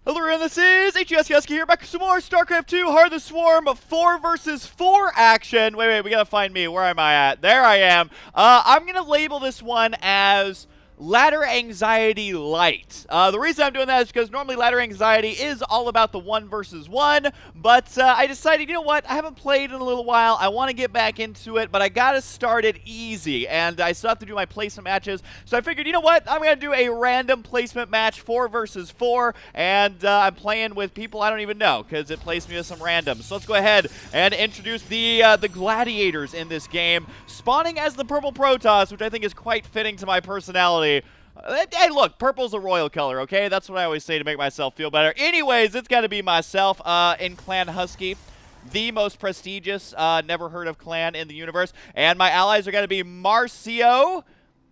Hello everyone, this is Husky here, back with some more StarCraft 2 Heart of the Swarm 4 versus 4 action. Wait, we gotta find me. Where am I at? There I am. I'm gonna label this one as Ladder Anxiety Light. The reason I'm doing that is because normally Ladder Anxiety is all about the 1 versus 1, but I decided, you know what, I haven't played in a little while, I want to get back into it, but I gotta start it easy, and I still have to do my placement matches, so I figured, you know what, I'm gonna do a random placement match, 4 versus 4, and I'm playing with people I don't even know, because it placed me with some randoms. So let's go ahead and introduce the gladiators in this game, spawning as the purple Protoss, which I think is quite fitting to my personality. Hey, look, purple's a royal color, okay? That's what I always say to make myself feel better. Anyways, it's got to be myself in Clan Husky, the most prestigious, never heard of clan in the universe. And my allies are going to be Marcio,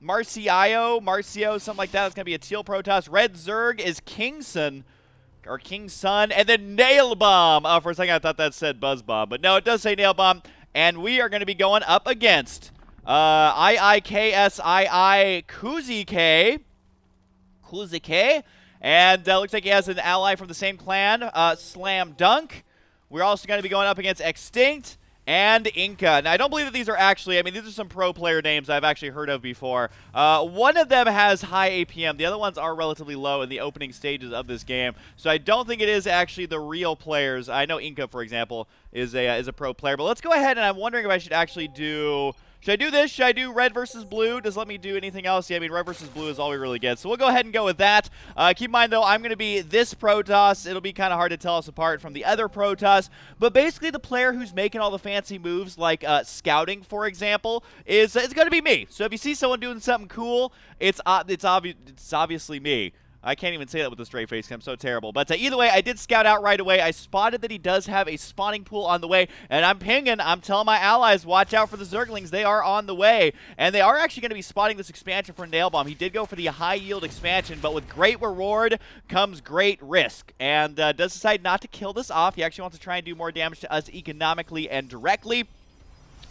something like that. It's going to be a teal Protoss. Red Zerg is Kingson, or King's Son. And then Nail Bomb. For a second, I thought that said Buzz Bomb. But no, it does say Nail Bomb. And we are going to be going up against IIKSII Kuzike, and looks like he has an ally from the same clan, Slam Dunk. We're also going to be going up against Extinct and Inca. Now, I don't believe that these are actually, I mean, these are some pro player names I've actually heard of before. One of them has high APM. The other ones are relatively low in the opening stages of this game. So I don't think it is actually the real players. I know Inca, for example, is a pro player. But let's go ahead, and I'm wondering if I should actually do... Should I do this? Should I do red versus blue? Does it let me do anything else? Yeah, I mean, red versus blue is all we really get. So we'll go ahead and go with that. Keep in mind, though, I'm going to be this Protoss. It'll be kind of hard to tell us apart from the other Protoss. But basically, the player who's making all the fancy moves, like scouting, for example, is it's going to be me. So if you see someone doing something cool, it's obviously me. I can't even say that with a straight face because I'm so terrible. But either way, I did scout out right away. I spotted that he does have a spawning pool on the way. And I'm pinging. I'm telling my allies, watch out for the Zerglings. They are on the way. And they are actually going to be spotting this expansion for Nail Bomb. He did go for the high yield expansion. But with great reward comes great risk. And does decide not to kill this off. He actually wants to try and do more damage to us economically and directly.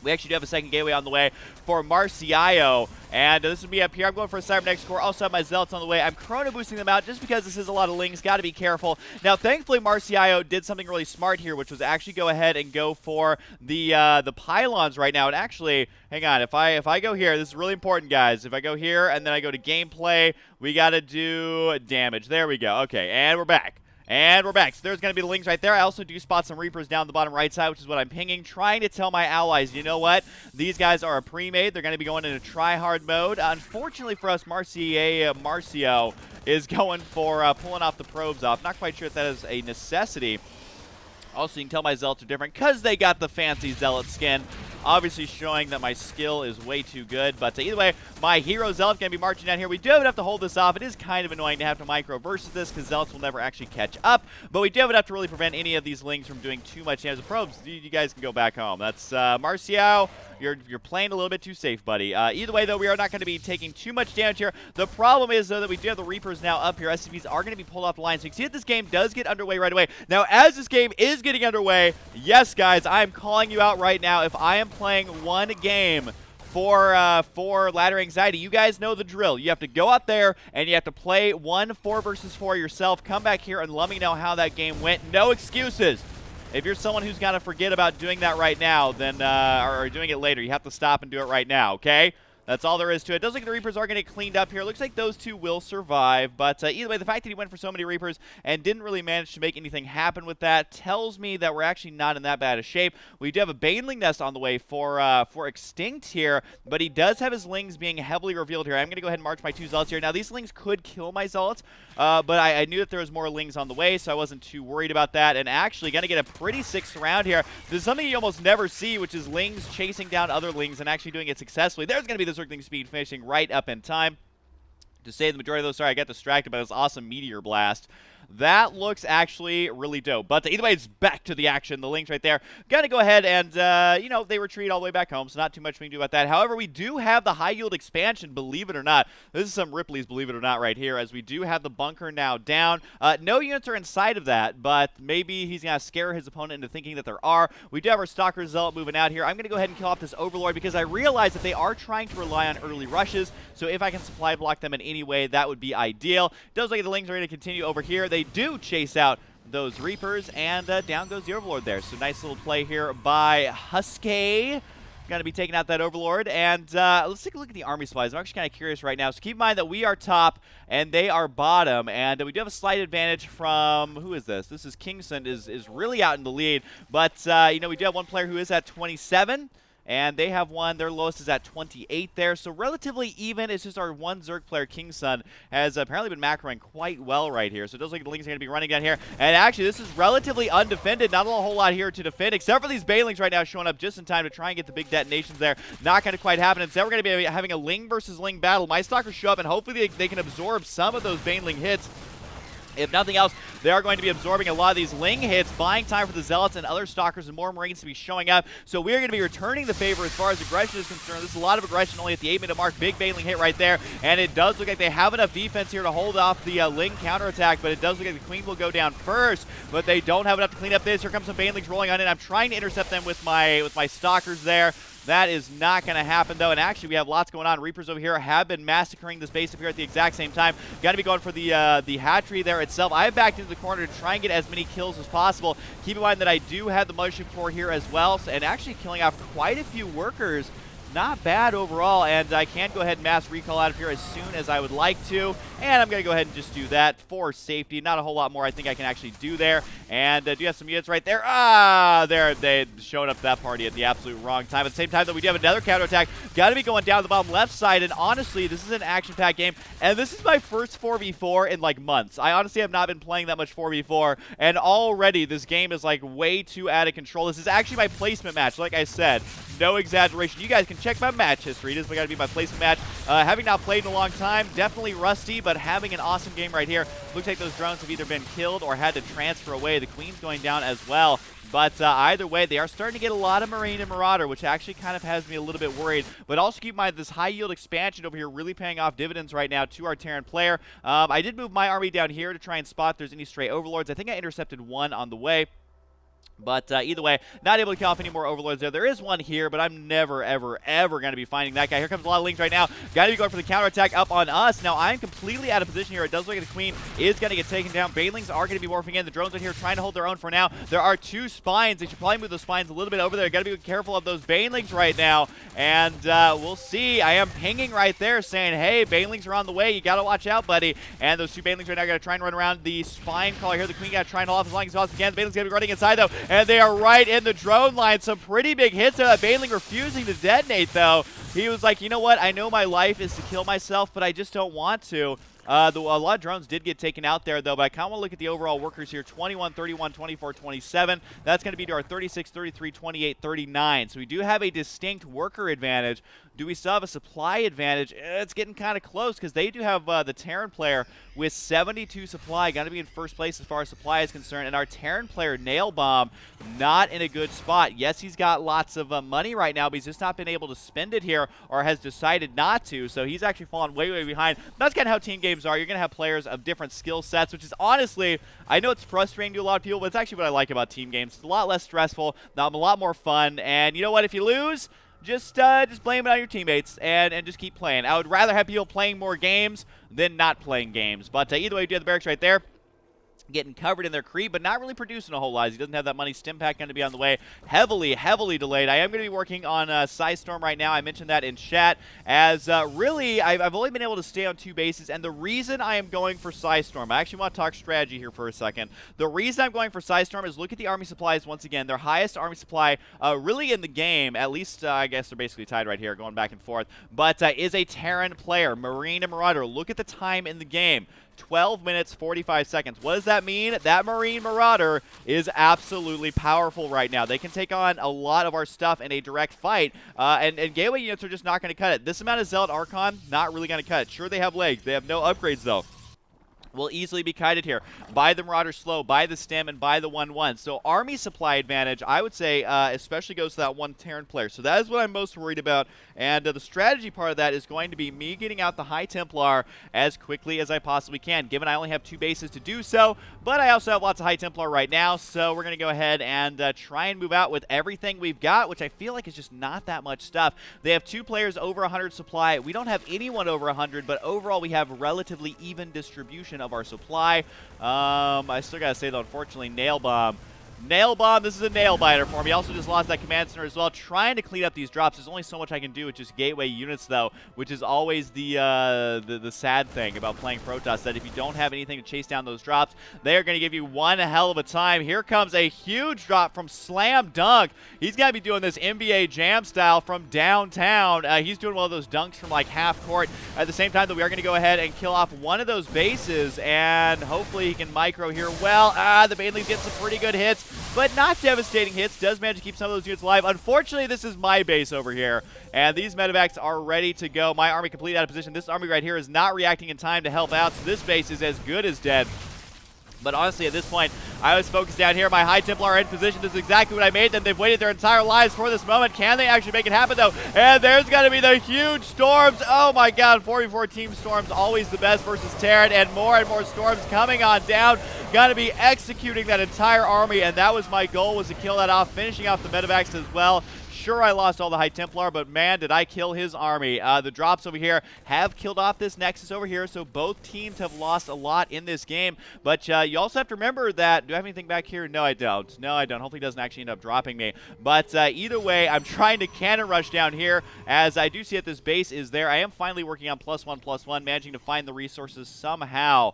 We actually do have a second gateway on the way for Marcio, and this would be up here. I'm going for a Cybernetics core. Also have my Zealots on the way. I'm chrono boosting them out just because this is a lot of Lings. Got to be careful. Now, thankfully, Marcio did something really smart here, which was actually go ahead and go for the pylons right now. And actually, hang on, if I go here, this is really important, guys. If I go here and then I go to gameplay, we got to do damage. There we go. Okay, and we're back. And we're back. So there's going to be the Lings right there. I also do spot some Reapers down the bottom right side, which is what I'm pinging, trying to tell my allies, you know what? These guys are a pre-made. They're going to be going into try-hard mode. Unfortunately for us, Marcio is going for pulling off the probes off. Not quite sure if that is a necessity. Also, you can tell my Zealots are different because they got the fancy Zealot skin. Obviously showing that my skill is way too good. But either way, my hero Zealot's going to be marching down here. We do have enough to hold this off. It is kind of annoying to have to micro versus this because Zealots will never actually catch up. But we do have enough to really prevent any of these Lings from doing too much damage. The probes, you guys can go back home. That's Marcio. You're playing a little bit too safe, buddy. Either way, though, we are not going to be taking too much damage here. The problem is, though, that we do have the Reapers now up here. SCVs are going to be pulled off the line. So you can see that this game does get underway right away. Now, as this game is getting underway, yes, guys, I am calling you out right now. If I am playing one game for Ladder Anxiety, you guys know the drill. You have to go out there and you have to play 4 versus 4 yourself. Come back here and let me know how that game went. No excuses. If you're someone who's going to forget about doing that right now, then or doing it later, you have to stop and do it right now, okay? That's all there is to it. Does look like the Reapers are going to get cleaned up here. Looks like those two will survive. But either way, the fact that he went for so many Reapers and didn't really manage to make anything happen with that tells me that we're actually not in that bad a shape. We do have a Baneling Nest on the way for Extinct here, but he does have his Lings being heavily revealed here. I'm going to go ahead and march my 2 Zealots here. Now, these Lings could kill my Zealots, but I knew that there was more Lings on the way, so I wasn't too worried about that. And actually, going to get a pretty sick surround here. This is something you almost never see, which is Lings chasing down other Lings and actually doing it successfully. There's going to be the Zergling speed finishing right up in time to save the majority of those. Sorry, I got distracted by this awesome meteor blast. That looks actually really dope. But either way, it's back to the action. The Lings right there. Got to go ahead and, you know, they retreat all the way back home, so not too much we can do about that. However, we do have the high yield expansion, believe it or not. This is some Ripley's, believe it or not, right here, as we do have the bunker now down. No units are inside of that, but maybe he's going to scare his opponent into thinking that there are. We do have our Stalker Zealot moving out here. I'm going to go ahead and kill off this Overlord because I realize that they are trying to rely on early rushes, so if I can supply block them in any way, that would be ideal. Does look like the Lings are going to continue over here. They do chase out those Reapers, and down goes the Overlord there. So nice little play here by Husky. Going to be taking out that Overlord, and let's take a look at the army supplies. I'm actually kind of curious right now. So keep in mind that we are top and they are bottom, and we do have a slight advantage from, who is this? This is Kingston is really out in the lead, but you know, we do have one player who is at 27. And they have one, their lowest is at 28 there. So relatively even. It's just our one Zerg player, Kingsun, has apparently been macroing quite well right here. So it does look like the Lings are going to be running down here. And actually, this is relatively undefended. Not a whole lot here to defend, except for these Banelings right now showing up just in time to try and get the big detonations there. Not going to quite happen. Instead, we're going to be having a Ling versus Ling battle. My Stalkers show up, and hopefully they can absorb some of those Baneling hits. If nothing else, they are going to be absorbing a lot of these Ling hits, buying time for the Zealots and other Stalkers and more Marines to be showing up. So we're going to be returning the favor as far as aggression is concerned. This is a lot of aggression only at the 8-minute mark. Big Baneling hit right there. And it does look like they have enough defense here to hold off the Ling counterattack, but it does look like the Queen will go down first. But they don't have enough to clean up this. Here comes some Banelings rolling on in. I'm trying to intercept them with my Stalkers there. That is not going to happen, though, and actually we have lots going on. Reapers over here have been massacring this base up here at the exact same time. Got to be going for the hatchery there itself. I have backed into the corner to try and get as many kills as possible. Keep in mind that I do have the Mothership Core here as well, so, and actually killing off quite a few workers. Not bad overall, and I can go ahead and mass recall out of here as soon as I would like to. And I'm going to go ahead and just do that for safety. Not a whole lot more I think I can actually do there. And do you have some units right there? They showed up to that party at the absolute wrong time. At the same time, though, we do have another counterattack. Got to be going down the bottom left side. And honestly, this is an action-packed game. And this is my first 4v4 in, like, months. I honestly have not been playing that much 4v4. And already, this game is, like, way too out of control. This is actually my placement match, like I said. No exaggeration. You guys can check my match history. This is going to be my placement match. Having not played in a long time, definitely rusty, but having an awesome game right here. Looks like those drones have either been killed or had to transfer away. The Queen's going down as well. But either way, they are starting to get a lot of Marine and Marauder, which actually kind of has me a little bit worried. But also keep in mind this high-yield expansion over here really paying off dividends right now to our Terran player. I did move my army down here to try and spot if there's any stray Overlords. I think I intercepted one on the way. But either way, not able to kill off any more Overlords there. There is one here, but I'm never, ever, ever going to be finding that guy. Here comes a lot of Lings right now. Got to be going for the counterattack up on us. Now, I'm completely out of position here. It does look like the Queen is going to get taken down. Banelings are going to be morphing in. The drones are here trying to hold their own for now. There are two spines. They should probably move those spines a little bit over there. Got to be careful of those Banelings right now. And we'll see. I am pinging right there saying, hey, Banelings are on the way. You got to watch out, buddy. And those two Banelings right now got to try and run around the spine collar here. The Queen got to try and hold off as long as possible can. Banelings got to be running inside, though. And they are right in the drone line. Some pretty big hits there. Baneling refusing to detonate, though. He was like, you know what? I know my life is to kill myself, but I just don't want to. A lot of drones did get taken out there, though, but I kind of want to look at the overall workers here. 21, 31, 24, 27. That's going to be to our 36, 33, 28, 39. So we do have a distinct worker advantage. Do we still have a supply advantage? It's getting kind of close because they do have the Terran player with 72 supply. Got to be in first place as far as supply is concerned. And our Terran player, Nail Bomb, not in a good spot. Yes, he's got lots of money right now, but he's just not been able to spend it here or has decided not to. So he's actually fallen way, way behind. That's kind of how team games are. You're going to have players of different skill sets, which is honestly, I know it's frustrating to a lot of people, but it's actually what I like about team games. It's a lot less stressful, a lot more fun. And you know what? If you lose, just blame it on your teammates and just keep playing. I would rather have people playing more games than not playing games. But either way, you do have the barracks right there. Getting covered in their creep, but not really producing a whole lot. He doesn't have that money. Stim pack going to be on the way. Heavily, heavily delayed. I am going to be working on Psystorm right now. I mentioned that in chat. As really, I've only been able to stay on 2 bases, and the reason I am going for Psystorm, I actually want to talk strategy here for a second. The reason I'm going for Psystorm is look at the army supplies once again. Their highest army supply really in the game, at least I guess they're basically tied right here, going back and forth, but is a Terran player, Marine and Marauder. Look at the time in the game. 12 minutes, 45 seconds. What does that mean? That Marine Marauder is absolutely powerful right now. They can take on a lot of our stuff in a direct fight, and gateway units are just not going to cut it. This amount of Zealot Archon, not really going to cut it. Sure, they have legs. They have no upgrades, though. will easily be kited here by the Marauder slow, by the stem, and by the 1/1. So army supply advantage, I would say, especially goes to that one Terran player. So that is what I'm most worried about. And the strategy part of that is going to be me getting out the High Templar as quickly as I possibly can, given I only have 2 bases to do so. But I also have lots of High Templar right now, so we're going to go ahead and try and move out with everything we've got, which I feel like is just not that much stuff. They have 2 players over 100 supply. We don't have anyone over 100, but overall we have relatively even distribution of our supply. I still gotta say though, unfortunately, Nail Bomb. Nail Bomb, this is a nail biter for me. Also just lost that command center as well. Trying to clean up these drops. There's only so much I can do with just gateway units though, which is always the sad thing about playing Protoss, that if you don't have anything to chase down those drops, they are going to give you one hell of a time. Here comes a huge drop from Slam Dunk. He's got to be doing this NBA Jam style from downtown. He's doing one of those dunks from like half court. At the same time that we are going to go ahead and kill off one of those bases, and hopefully he can micro here. Well, the Baneling gets some pretty good hits, but not devastating hits. Does manage to keep some of those units alive. Unfortunately, this is my base over here, and these medevacs are ready to go. My army completely out of position. This army right here is not reacting in time to help out, so this base is as good as dead. But honestly, at this point, I was focused down here. My High Templar are in position. This is exactly what I made them. They've waited their entire lives for this moment. Can they actually make it happen, though? And there's going to be the huge storms. Oh, my God. 4v4 team storms, always the best versus Terran. And more storms coming on down. Got to be executing that entire army. And that was my goal, was to kill that off, finishing off the medevacs as well. Sure, I lost all the High Templar, but man, did I kill his army. The drops over here have killed off this Nexus over here, so both teams have lost a lot in this game. But you also have to remember that, do I have anything back here? No, I don't. No, I don't. Hopefully it doesn't actually end up dropping me. But either way, I'm trying to cannon rush down here, as I do see that this base is there. I am finally working on +1/+1, managing to find the resources somehow.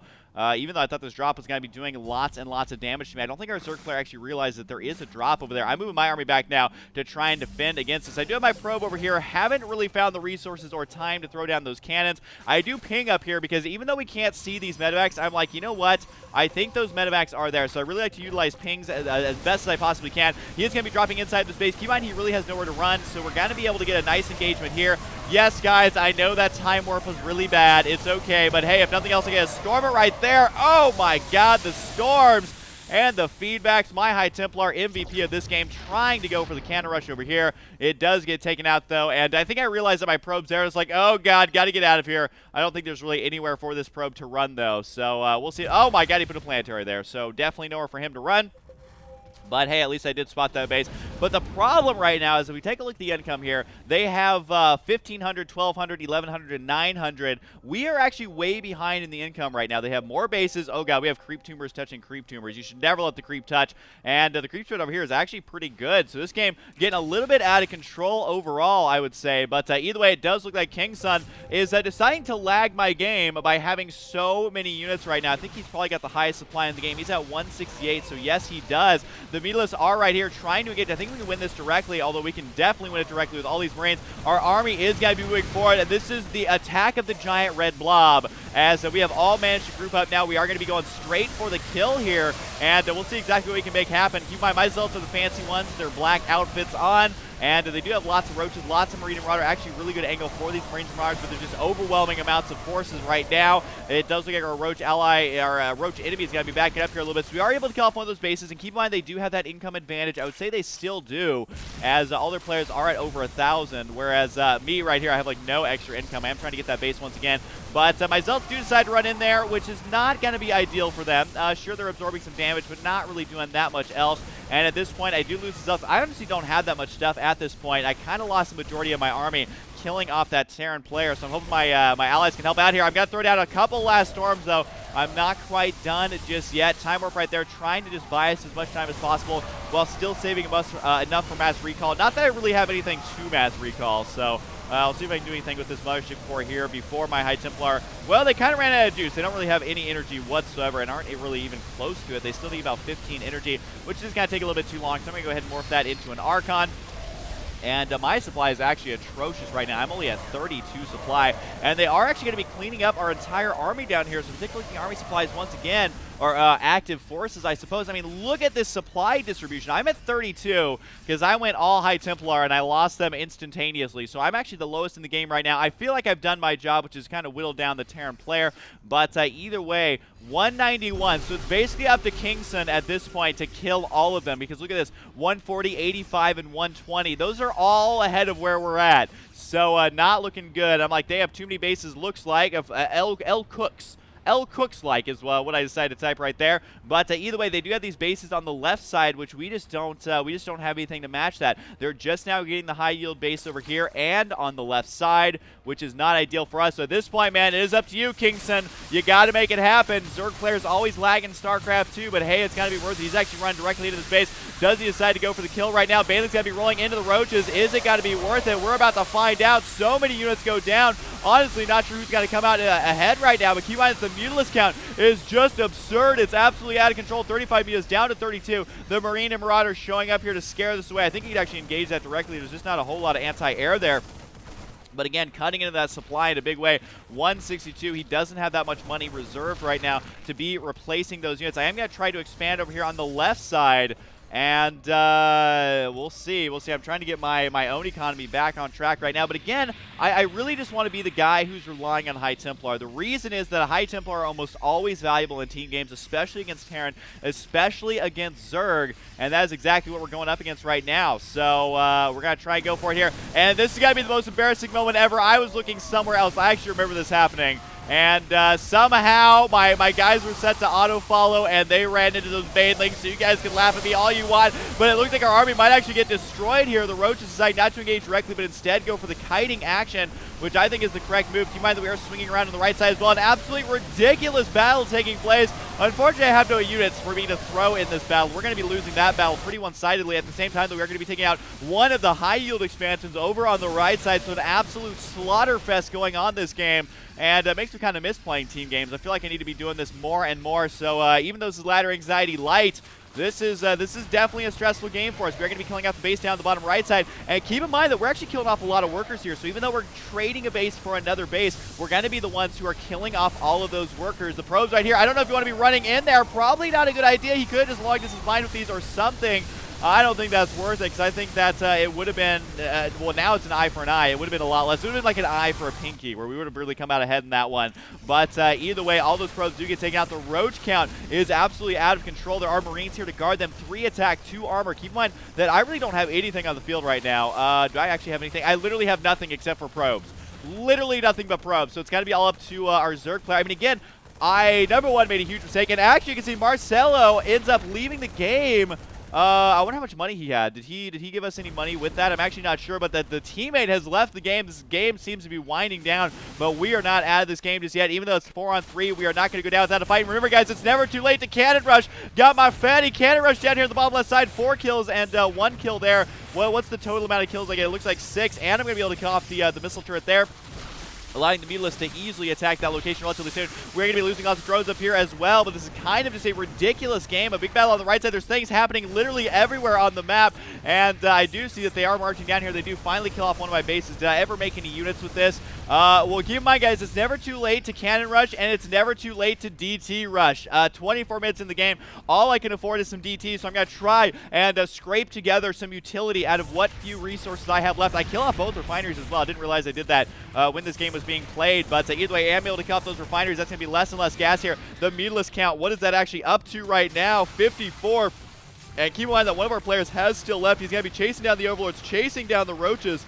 Even though I thought this drop was going to be doing lots and lots of damage to me, I don't think our Zerg player actually realized that there is a drop over there. I'm moving my army back now to try and defend against this. I do have my probe over here. Haven't really found the resources or time to throw down those cannons. I do ping up here because even though we can't see these medevacs, I'm like, you know what? I think those medevacs are there, so I really like to utilize pings as best as I possibly can. He is going to be dropping inside this base. Keep in mind, he really has nowhere to run, so we're going to be able to get a nice engagement here. Yes, guys, I know that time warp was really bad. It's okay, but hey, if nothing else, I get a Stormer right there. Oh my God, the storms and the feedbacks. My High Templar MVP of this game, trying to go for the cannon rush over here. It does get taken out though, and I think I realized that my probe's there. It's like, oh God, got to get out of here. I don't think there's really anywhere for this probe to run though, so we'll see. Oh my God, he put a planetary there, so definitely nowhere for him to run. But hey, at least I did spot that base. But the problem right now is if we take a look at the income here, they have 1,500, 1,200, 1,100, and 900. We are actually way behind in the income right now. They have more bases. Oh God, we have creep tumors touching creep tumors. You should never let the creep touch. And the creep spread over here is actually pretty good. So this game getting a little bit out of control overall, I would say. But either way, it does look like King Sun is deciding to lag my game by having so many units right now. I think he's probably got the highest supply in the game. He's at 168, so yes, he does. The Meatless are right here trying to engage. I think we can win this directly, although we can definitely win it directly with all these Marines. Our army is going to be moving forward, and this is the attack of the giant red blob. As we have all managed to group up now, we are going to be going straight for the kill here, and we'll see exactly what we can make happen. Keep in mind, my Zealots are the fancy ones, their black outfits on. And they do have lots of roaches, lots of Marine and Marauder. Actually, really good angle for these Marines and Marauders, but there's just overwhelming amounts of forces right now. It does look like our Roach ally, our Roach enemy is going to be backing up here a little bit. So we are able to kill off one of those bases. And keep in mind, they do have that income advantage. I would say they still do, as all their players are at over 1,000. Whereas me right here, I have like no extra income. I am trying to get that base once again. But my Zealots do decide to run in there, which is not going to be ideal for them. Sure, they're absorbing some damage, but not really doing that much else. And at this point, I do lose the Zealots. I honestly don't have that much stuff at this point. I kind of lost the majority of my army killing off that Terran player, so I'm hoping my my allies can help out here. I'm going to throw down a couple last storms, though. I'm not quite done just yet. Time warp right there, trying to just buy us as much time as possible while still saving enough for mass recall. Not that I really have anything to mass recall, so I'll see if I can do anything with this Mothership Core here before my High Templar. Well, they kind of ran out of juice. They don't really have any energy whatsoever and aren't really even close to it. They still need about 15 energy, which is going to take a little bit too long. So I'm going to go ahead and morph that into an Archon. And my supply is actually atrocious right now. I'm only at 32 supply. And they are actually going to be cleaning up our entire army down here. So if we take a look at the army supplies once again, or active forces, I suppose. I mean, look at this supply distribution. I'm at 32 because I went all High Templar and I lost them instantaneously. So I'm actually the lowest in the game right now. I feel like I've done my job, which is kind of whittled down the Terran player. But either way, 191. So it's basically up to Kingston at this point to kill all of them, because look at this, 140, 85, and 120. Those are all ahead of where we're at. So not looking good. I'm like, they have too many bases, looks like, of L Cooks. Cooks-like is what I decided to type right there. But either way, they do have these bases on the left side, which we just don't have anything to match that. They're just now getting the high yield base over here and on the left side, which is not ideal for us. So at this point, man, it is up to you, Kingston. You got to make it happen. Zerg players always lag in StarCraft too, but hey, it's got to be worth it. He's actually running directly into this base. Does he decide to go for the kill right now? Bailey's got to be rolling into the roaches. Is it got to be worth it? We're about to find out. So many units go down. Honestly, not sure who's going to come out ahead right now, but keep in mind the Mutalisk count is just absurd. It's absolutely out of control. 35 Mutas down to 32. The Marine and Marauder showing up here to scare this away. I think he could actually engage that directly. There's just not a whole lot of anti-air there. But again, cutting into that supply in a big way. 162, he doesn't have that much money reserved right now to be replacing those units. I am going to try to expand over here on the left side. And we'll see. I'm trying to get my own economy back on track right now. But again, I really just want to be the guy who's relying on High Templar. The reason is that a High Templar are almost always valuable in team games, especially against Terran, especially against Zerg. And that is exactly what we're going up against right now. So we're going to try and go for it here. And this is going to be the most embarrassing moment ever. I was looking somewhere else. I actually remember this happening. And somehow my guys were set to auto-follow, and they ran into those banelings, so you guys can laugh at me all you want, but it looks like our army might actually get destroyed here. The Roaches decide not to engage directly, but instead go for the kiting action, which I think is the correct move. Keep in mind that we are swinging around on the right side as well. An absolutely ridiculous battle taking place. Unfortunately, I have no units for me to throw in this battle. We're going to be losing that battle pretty one-sidedly at the same time that we're going to be taking out one of the high-yield expansions over on the right side, so an absolute slaughter fest going on this game. And it makes me kind of miss playing team games. I feel like I need to be doing this more and more. So even though this is ladder anxiety light, this is definitely a stressful game for us. We're going to be killing off the base down the bottom right side. And keep in mind that we're actually killing off a lot of workers here. So even though we're trading a base for another base, we're going to be the ones who are killing off all of those workers. The probes right here, I don't know if you want to be running in there. Probably not a good idea. He could just log this in line with these or something. I don't think that's worth it, because I think that it would have been, well, now it's an eye for an eye. It would have been a lot less. It would have been like an eye for a pinky, where we would have really come out ahead in that one. But either way, all those probes do get taken out. The roach count is absolutely out of control. There are Marines here to guard them. 3 attack, 2 armor. Keep in mind that I really don't have anything on the field right now. Do I actually have anything? I literally have nothing except for probes. Literally nothing but probes. So it's got to be all up to our Zerg player. I mean, again, number one, made a huge mistake. And actually, you can see Marcelo ends up leaving the game. I wonder how much money he had. Did he give us any money with that? I'm actually not sure, but the teammate has left the game. This game seems to be winding down, but we are not out of this game just yet. Even though it's 4-on-3, we are not going to go down without a fight. And remember, guys, it's never too late to cannon rush. Got my fatty cannon rush down here at the bottom left side. 4 kills and 1 kill there. Well, what's the total amount of kills? Like, it looks like 6, and I'm going to be able to kill off the missile turret there, allowing the Mutalisk to easily attack that location relatively soon. We're going to be losing lots of drones up here as well, but this is kind of just a ridiculous game. A big battle on the right side. There's things happening literally everywhere on the map, and I do see that they are marching down here. They do finally kill off one of my bases. Did I ever make any units with this? Well, keep in mind, guys, it's never too late to cannon rush, and it's never too late to DT rush. 24 minutes in the game. All I can afford is some DT, so I'm going to try and scrape together some utility out of what few resources I have left. I kill off both refineries as well. I didn't realize I did that when this game was being played, but either way, I am able to kill off those refineries. That's going to be less and less gas here. The Mutalisk count, what is that actually up to right now? 54. And keep in mind that one of our players has still left. He's going to be chasing down the Overlords, chasing down the Roaches.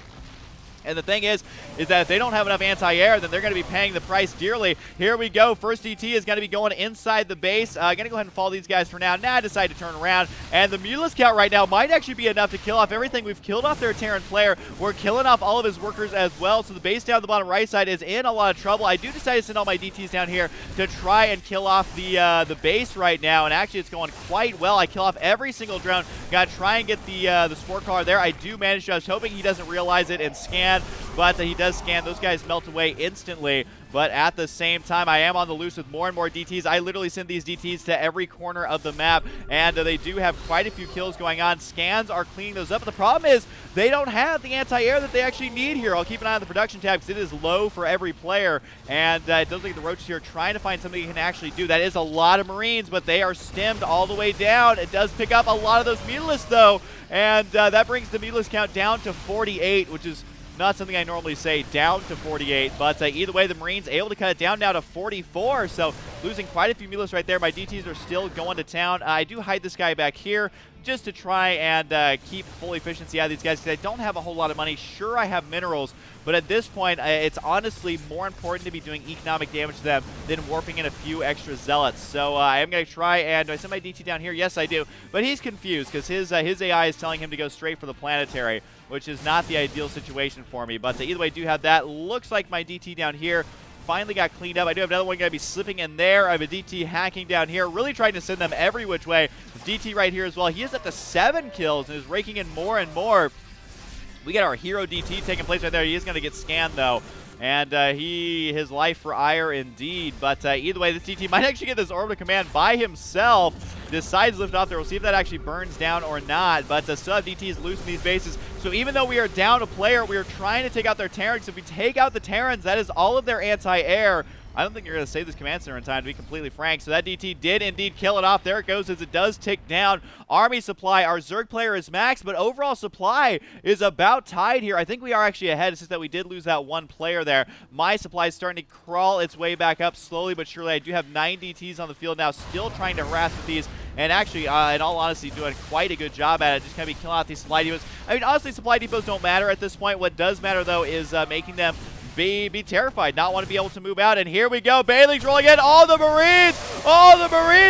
And the thing is that if they don't have enough anti-air, then they're going to be paying the price dearly. Here we go. First DT is going to be going inside the base. Going to go ahead and follow these guys for now. Now I decide to turn around. And the Mutalisk count right now might actually be enough to kill off everything. We've killed off their Terran player. We're killing off all of his workers as well. So the base down the bottom right side is in a lot of trouble. I do decide to send all my DTs down here to try and kill off the base right now. And actually, it's going quite well. I kill off every single drone. Got to try and get the sport collar there. I do manage to. I was hoping he doesn't realize it and scan, but he does scan. Those guys melt away instantly. but at the same time, I am on the loose with more and more DTs. I literally send these DTs to every corner of the map, and they do have quite a few kills going on. Scans are cleaning those up, but the problem is they don't have the anti-air that they actually need here. I'll keep an eye on the production tab because it is low for every player, and it does look like the Roaches here are trying to find something you can actually do. That is a lot of Marines, but they are stemmed all the way down. It does pick up a lot of those Mutalisks, though, and that brings the Mutalisk count down to 48, which is not something I normally say, down to 48, but either way, the Marines able to cut it down now to 44, so losing quite a few Mutalisks right there. My DTs are still going to town. I do hide this guy back here just to try and keep full efficiency out of these guys because I don't have a whole lot of money. Sure, I have minerals, but at this point, it's honestly more important to be doing economic damage to them than warping in a few extra zealots. So I am going to try, and do I send my DT down here? Yes, I do, but he's confused because his AI is telling him to go straight for the planetary, which is not the ideal situation for me. But either way, I do have that. Looks like my DT down here finally got cleaned up. I do have another one going to be slipping in there. I have a DT hacking down here, really trying to send them every which way. DT right here as well. He is up to 7 kills and is raking in more and more. We got our hero DT taking place right there. He is going to get scanned, though. And his life for ire indeed. But either way, this DT might actually get this orbital command by himself. Decides to lift off there. We'll see if that actually burns down or not. But still have DTs loose in these bases. So even though we are down a player, we are trying to take out their Terrans. If we take out the Terrans, that is all of their anti-air. I don't think you're going to save this command center in time, to be completely frank. So that DT did indeed kill it off. There it goes as it does tick down. Army supply, our Zerg player is maxed, but overall supply is about tied here. I think we are actually ahead. It's just that we did lose that one player there. My supply is starting to crawl its way back up slowly but surely. I do have 9 DTs on the field now, still trying to harass with these. And actually, in all honesty, doing quite a good job at it. Just going to be killing out these supply depots. I mean, honestly, supply depots don't matter at this point. What does matter, though, is making them be terrified, not want to be able to move out. And here we go. Banelings rolling in. All the Marines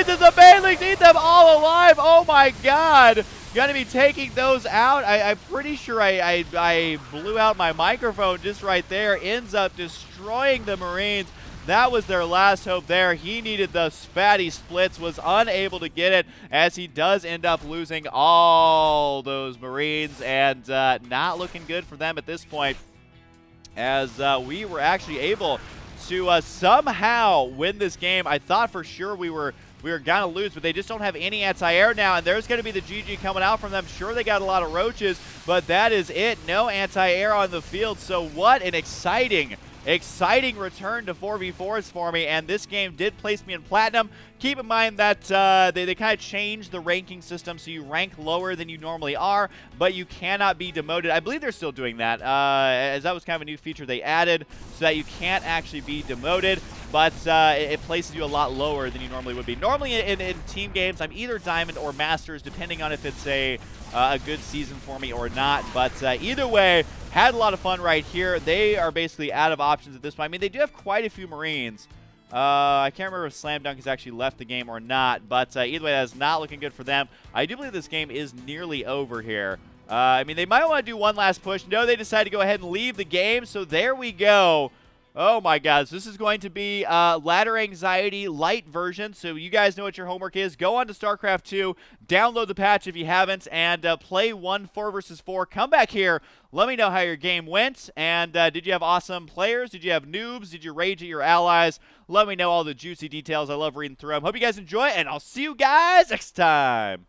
and the Banelings eat them all alive. Oh my God. Gonna be taking those out. I'm pretty sure I blew out my microphone just right there. Ends up destroying the Marines. That was their last hope there. He needed the fatty splits, was unable to get it, as he does end up losing all those Marines, and not looking good for them at this point, as we were actually able to somehow win this game. I thought for sure we were going to lose, but they just don't have any anti-air now, and there's going to be the GG coming out from them. Sure, they got a lot of roaches, but that is it. No anti-air on the field, so what an exciting return to 4v4s for me, and this game did place me in Platinum. Keep in mind that they kind of changed the ranking system, so you rank lower than you normally are, but you cannot be demoted. I believe they're still doing that, as that was kind of a new feature they added, so that you can't actually be demoted, but it places you a lot lower than you normally would be. Normally in team games, I'm either Diamond or Masters, depending on if it's a good season for me or not, but either way, had a lot of fun right here. They are basically out of options at this point. I mean, they do have quite a few Marines. I can't remember if Slam Dunk has actually left the game or not, but either way, that is not looking good for them. I do believe this game is nearly over here. I mean, they might want to do one last push. No, they decided to go ahead and leave the game, so there we go. Oh my God, so this is going to be Ladder Anxiety Light version, so you guys know what your homework is. Go on to StarCraft 2, download the patch if you haven't, and play 4 versus 4. Come back here, let me know how your game went, and did you have awesome players? Did you have noobs? Did you rage at your allies? Let me know all the juicy details. I love reading through them. Hope you guys enjoy, and I'll see you guys next time.